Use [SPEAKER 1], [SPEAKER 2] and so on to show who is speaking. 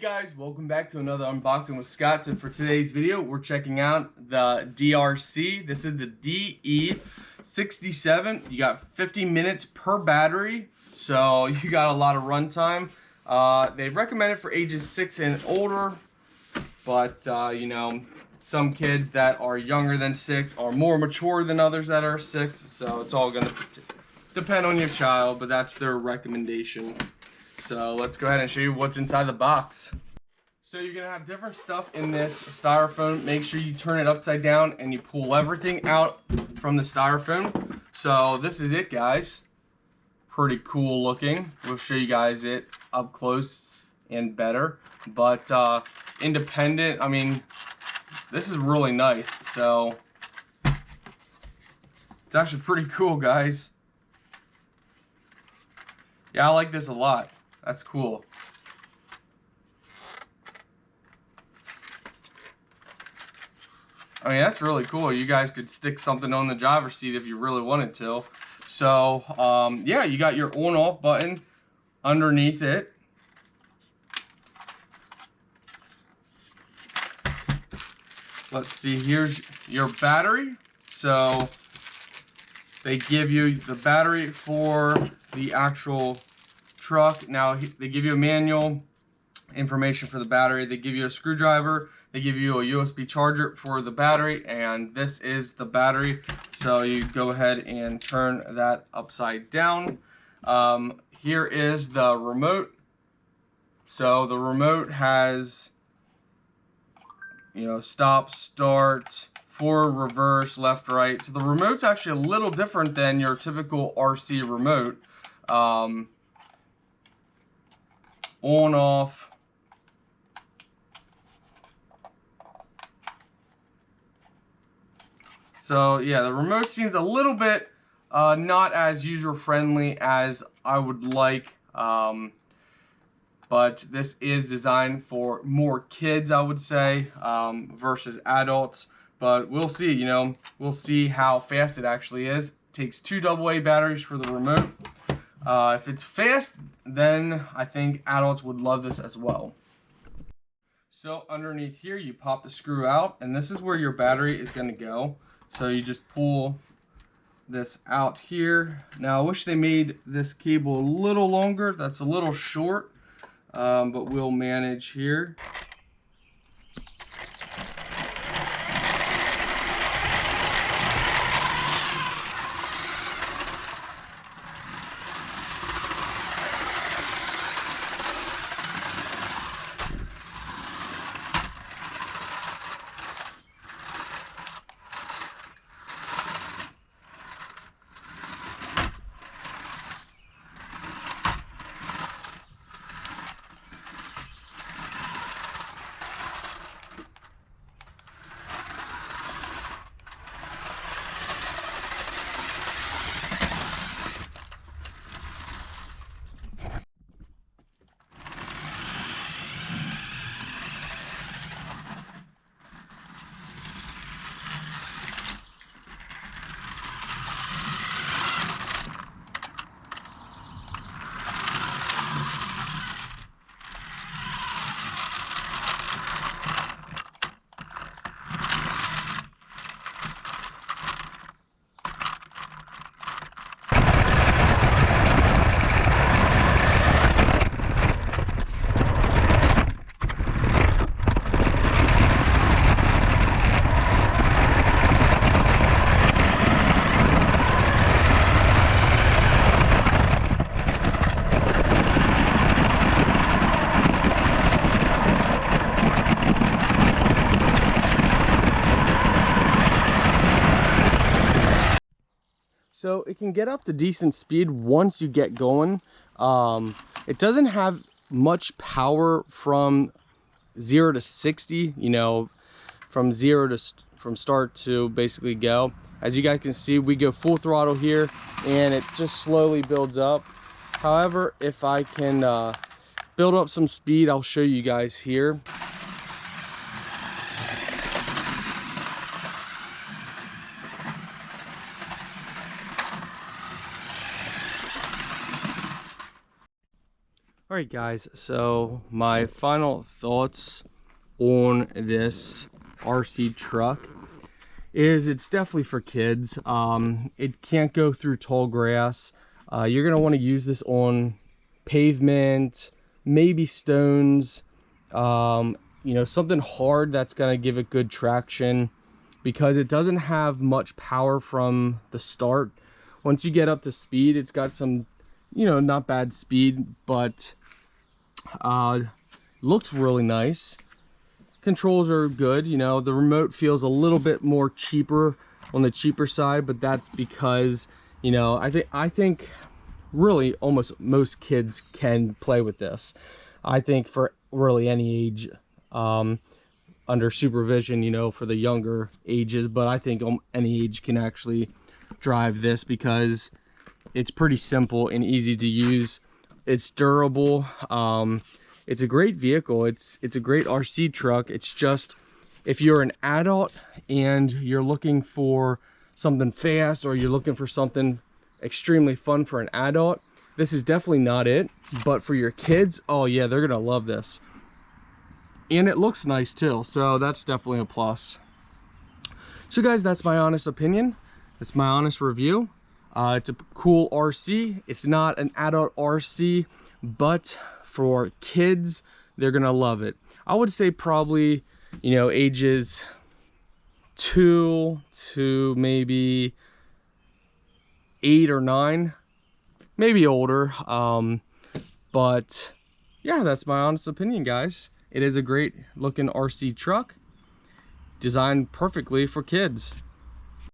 [SPEAKER 1] guys, welcome back to another Unboxing with Scott. So for today's video, we're checking out the DEERC. This is the DE67. You got 50 minutes per battery, so you got a lot of runtime. They recommend it for ages 6 and older, but you know, some kids that are younger than 6 are more mature than others that are 6, so it's all gonna depend on your child, but that's their recommendation. So let's go ahead and show you what's inside the box. So you're gonna have different stuff in this styrofoam. Make sure you turn it upside down and you pull everything out from the styrofoam. So this is it, guys. Pretty cool looking. We'll show you guys it up close and better. But independent, I mean, this is really nice. So it's actually pretty cool, guys. Yeah, I like this a lot. That's cool. I mean, that's really cool. You guys could stick something on the driver's seat if you really wanted to. So, yeah, you got your on-off button underneath it. Let's see, here's your battery. So, they give you the battery for the actual truck. Now they give you a manual, information for the battery. They give you a screwdriver. They give you a USB charger for the battery, and this is the battery. So you go ahead and turn that upside down. Here is the remote. So the remote has, you know, stop, start, forward, reverse, left, right. So the remote's actually a little different than your typical RC remote. On, off. So yeah, the remote seems a little bit not as user-friendly as I would like, but this is designed for more kids, I would say, versus adults. But we'll see, you know, we'll see how fast it actually is. It takes 2 AA batteries for the remote. If it's fast, then I think adults would love this as well. So underneath here, you pop the screw out, and this is where your battery is going to go. So you just pull this out here. Now I wish they made this cable a little longer. That's a little short, but we'll manage here. So it can get up to decent speed once you get going. It doesn't have much power from 0 to 60, you know, from start to basically go. As you guys can see, we go full throttle here and it just slowly builds up. However, if I can build up some speed, I'll show you guys here. All right, guys, so my final thoughts on this RC truck is it's definitely for kids. It can't go through tall grass. You're gonna want to use this on pavement, maybe stones, you know, something hard that's gonna give it good traction, because it doesn't have much power from the start. Once you get up to speed, it's got some, you know, not bad speed, but looks really nice. Controls are good. You know, the remote feels a little bit more cheaper, on the cheaper side, but that's because, you know, I think really almost most kids can play with this. I think for really any age, under supervision, you know, for the younger ages, but I think any age can actually drive this because it's pretty simple and easy to use. It's durable. It's a great vehicle. It's a great RC truck. It's just, if you're an adult and you're looking for something fast, or you're looking for something extremely fun for an adult, this is definitely not it. But for your kids, oh yeah, they're gonna love this. And it looks nice too, so that's definitely a plus. So guys, that's my honest opinion. That's my honest review. It's a cool RC. It's not an adult RC, but for kids, they're gonna love it. I would say probably, you know, ages 2 to maybe 8 or 9, maybe older. But yeah, that's my honest opinion, guys. It is a great looking RC truck, designed perfectly for kids.